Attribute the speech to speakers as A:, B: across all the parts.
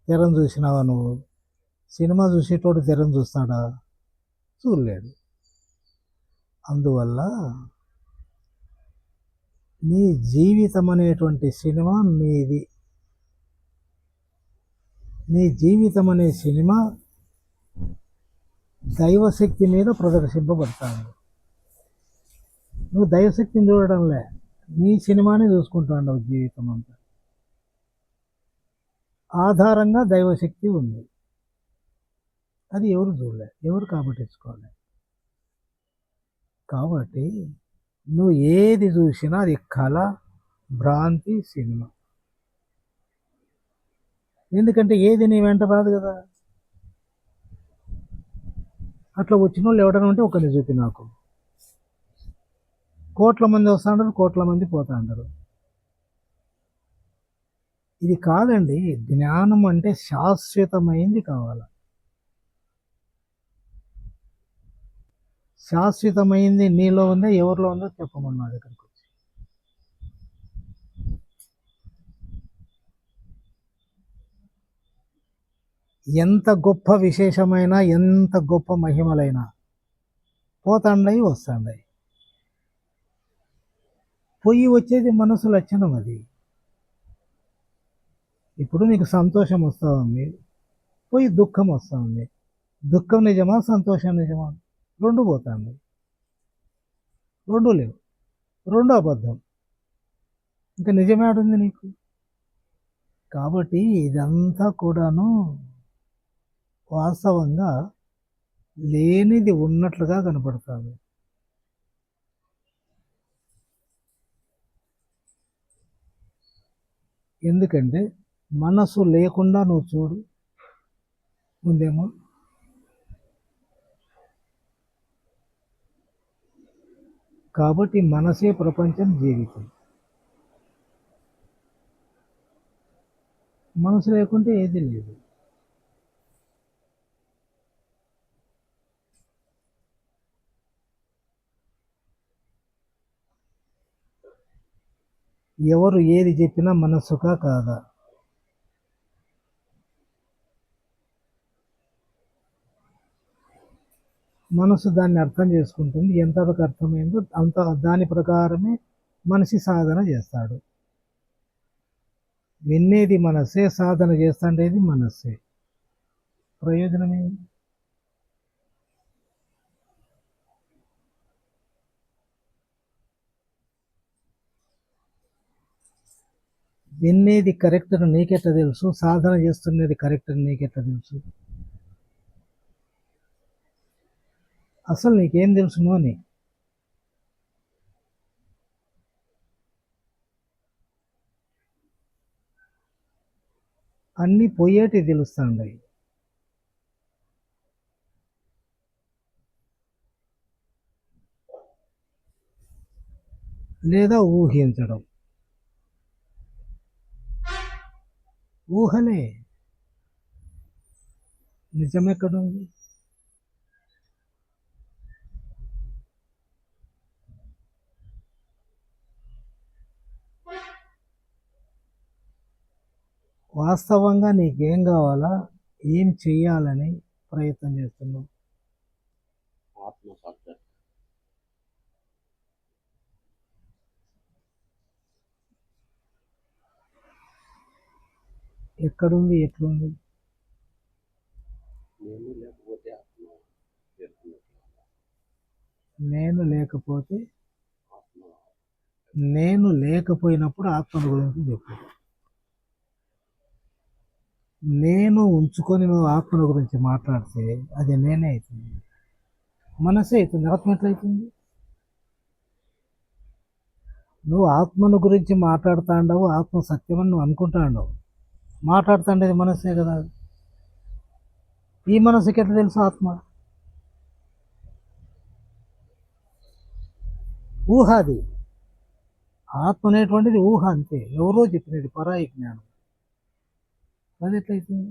A: తెరను చూసినావా నువ్వు? సినిమా చూసేటోడు తెరను చూస్తాడా? చూడలేడు. అందువల్ల నీ జీవితం అనేటువంటి సినిమా నీది. నీ జీవితం అనే సినిమా దైవశక్తి మీద ప్రదర్శింపబడతాడు. నువ్వు దైవశక్తిని చూడడంలే, నీ సినిమాని చూసుకుంటావు జీవితం అంతా. ఆధారంగా దైవశక్తి ఉంది, అది ఎవరు చూడలే, ఎవరు కాబట్టించుకోలే. కాబట్టి నువ్వు ఏది చూసినా అది కళ, భ్రాంతి, సినిమా. ఎందుకంటే ఏది నీ వెంట రాదు కదా. అట్లా వచ్చిన వాళ్ళు ఎవడన్నా ఉంటే ఒకరిని చూపి నాకు. కోట్ల మంది వస్తూ ఉంటారు, కోట్ల మంది పోతూ ఉంటారు. ఇది కాదండి. జ్ఞానం అంటే శాశ్వతమైంది కావాలి. శాశ్వతమైంది నీలో ఉందో ఎవరిలో ఉందో చెప్పమన్నా దగ్గరికి వచ్చి. ఎంత గొప్ప విశేషమైనా, ఎంత గొప్ప మహిమలైనా పోతాండయి, వస్తాండయి. పొయ్యి వచ్చేది మనసు లక్షణం. అది ఇప్పుడు నీకు సంతోషం వస్తూ ఉంది, పోయి దుఃఖం వస్తూ ఉంది. దుఃఖం నిజమా, సంతోషం నిజమా? రెండు పోతాండి, రెండు లేవు, రెండు అబద్ధం. ఇంకా నిజమేడుంది నీకు? కాబట్టి ఇదంతా కూడాను వాస్తవంగా లేనిది ఉన్నట్లుగా కనపడుతుంది. ఎందుకంటే మనసు లేకుండా నువ్వు చూడు, ఉందేమో. కాబట్టి మనసే ప్రపంచం, జీవితం. మనసు లేకుంటే ఏది లేదు. ఎవరు ఏది చెప్పినా మనస్సుగా కాదా? మనసు దాన్ని అర్థం చేసుకుంటుంది. ఎంతవరకు అర్థమైందో అంత దాని ప్రకారమే మనిషి సాధన చేస్తాడు. వినేది మనసే, సాధన చేస్తుండేది మనస్సే. ప్రయోజనమే. వినేది కరెక్ట్ అని నీకెట్లా తెలుసు? సాధన చేస్తున్నది కరెక్ట్ అని నీకెట్లా తెలుసు? అసలు నీకేం తెలుసును అని. అన్నీ పోయేటి తెలుస్తాయి. లేదా ఊహించడం. ఊహనే. నిజమెక్కడుంది? వాస్తవంగా నీకేం కావాలా, ఏం చెయ్యాలని ప్రయత్నం చేస్తున్నావు?
B: ఆత్మసాక్షాత్.
A: ఎక్కడుంది, ఎట్లుంది?
B: నేను లేకపోతే ఆత్మ చేరుతున్నట్లు.
A: నేను లేకపోతే,
B: ఆత్మ
A: నేను లేకపోయినప్పుడు ఆత్మను గురించి చెప్పు. నేను ఉంచుకొని నువ్వు ఆత్మల గురించి మాట్లాడితే అది నేనే అవుతుంది, మనసే అవుతుంది. ఆత్మ ఎట్లయితుంది? నువ్వు ఆత్మను గురించి మాట్లాడుతాండవు, ఆత్మ సత్యమని నువ్వు అనుకుంటాండవు, మాట్లాడుతాండేది మనసే కదా. ఈ మనసుకి ఎట్లా తెలుసు ఆత్మ? ఊహ అది. ఆత్మ అనేటువంటిది ఊహ అంతే, ఎవరో చెప్పినది, పరాయి జ్ఞానం. అది ఎట్లయితుంది?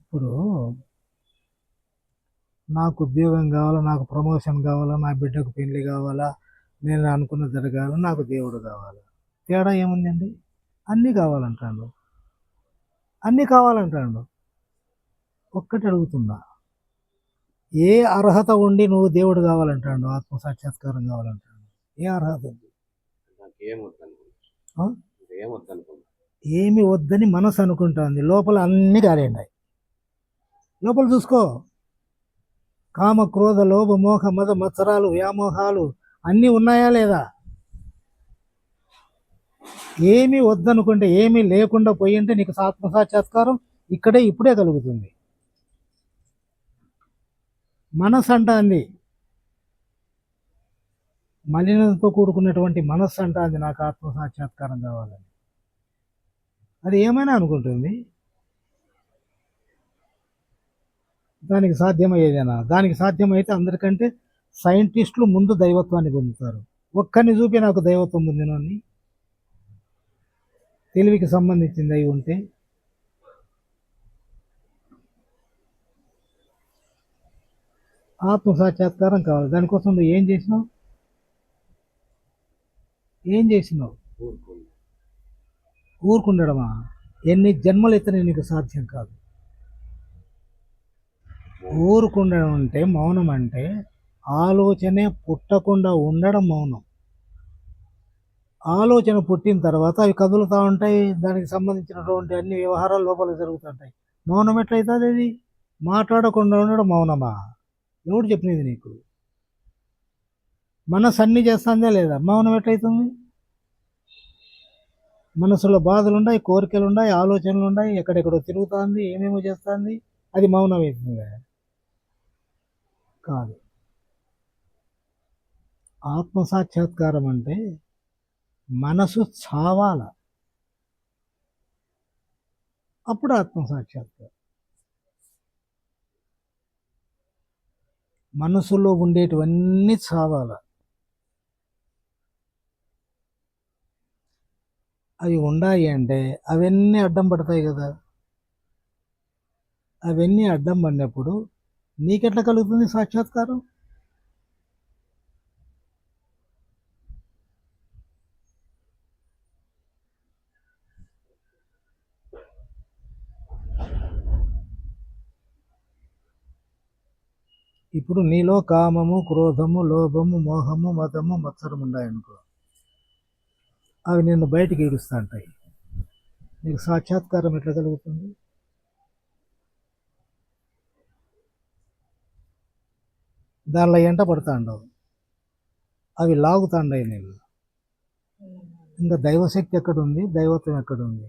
A: ఇప్పుడు నాకు ఉద్యోగం కావాలా, నాకు ప్రమోషన్ కావాలా, నా బిడ్డకు పెళ్లి కావాలా, నేను అనుకున్న జరగాలి, నాకు దేవుడు కావాలి. తేడా ఏముందండి? అన్నీ కావాలంటాడు, అన్నీ కావాలంటాడు. ఒక్కటి అడుగుతున్నా, ఏ అర్హత ఉండి నువ్వు దేవుడు కావాలంటాడు, ఆత్మ సాక్షాత్కారం కావాలంటాడు? ఏ అర్హత ఉంది?
B: నాకు ఏం వద్దనుకున్నా,
A: ఆ?
B: ఏం వద్దనుకున్నా.
A: ఏమి వద్దని మనసు అనుకుంటుంది, లోపల అన్నీ కాలేండాయి. లోపల చూసుకో, కామ క్రోధ లోభ మోహ మద మత్సరాలు వ్యామోహాలు అన్నీ ఉన్నాయా లేదా? ఏమీ వద్దనుకుంటే, ఏమీ లేకుండా పోయింటే నీకు ఆత్మ సాక్షాత్కారం ఇక్కడే ఇప్పుడే కలుగుతుంది. మనస్సు అంటాంది, మలినంతో కూడుకున్నటువంటి మనస్సు అంటాంది నాకు ఆత్మ సాక్షాత్కారం కావాలని. అది ఏమైనా అనుకుంటుంది, దానికి సాధ్యమయ్యేదేనా? దానికి సాధ్యమైతే అందరికంటే సైంటిస్టులు ముందు దైవత్వాన్ని పొందుతారు. ఒక్కరిని చూపి నాకు దైవత్వం పొందినోని, తెలివికి సంబంధించింది అయి ఉంటే. ఆత్మ సాక్షాత్కారం కావాలి, దానికోసం నువ్వు ఏం చేసినావు? ఏం చేసినావు?
B: ఊరుకున్నా.
A: ఊరుకుండడమా? ఎన్ని జన్మలు ఎత్తినా నీకు సాధ్యం కాదు. ఊరుకుండడం అంటే, మౌనం అంటే ఆలోచనే పుట్టకుండా ఉండడం మౌనం. ఆలోచన పుట్టిన తర్వాత అవి కదులుతూ ఉంటాయి, దానికి సంబంధించినటువంటి అన్ని వ్యవహారాలు లోపల జరుగుతుంటాయి. మౌనం ఎట్లయితుంది? అది మాట్లాడకుండా ఉండడం మౌనమా? ఎవడు చెప్పినది నీకు? మనసు అన్నీ చేస్తుందే లేదా? మౌనం ఎట్లయితుంది? మనసులో బాధలు ఉన్నాయి, కోరికలు ఉన్నాయి, ఆలోచనలు ఉన్నాయి, ఎక్కడెక్కడో తిరుగుతుంది, ఏమేమో చేస్తుంది, అది మౌనం అవుతుంది కాదు. ఆత్మ సాక్షాత్కారం అంటే మనసు చావాల, అప్పుడు ఆత్మ సాక్షాత్కారం. మనసులో ఉండేటివన్నీ చావాల, అవి ఉన్నాయి అంటే అవన్నీ అడ్డం పడతాయి కదా. అవన్నీ అడ్డం పడినప్పుడు నీకెట్లా కలుగుతుంది సాక్షాత్కారం? ఇప్పుడు నీలో కామము క్రోధము లోభము మోహము మదము మత్సరం ఉన్నాయనుకో, అవి నిన్ను బయటికి ఈడుస్తూ ఉంటాయి. నీకు సాక్షాత్కారం ఎట్లా కలుగుతుంది? దానిలో ఎంట పడుతుండవు, అవి లాగుతాండాయి నేను. ఇంకా దైవశక్తి ఎక్కడుంది? దైవత్వం ఎక్కడుంది?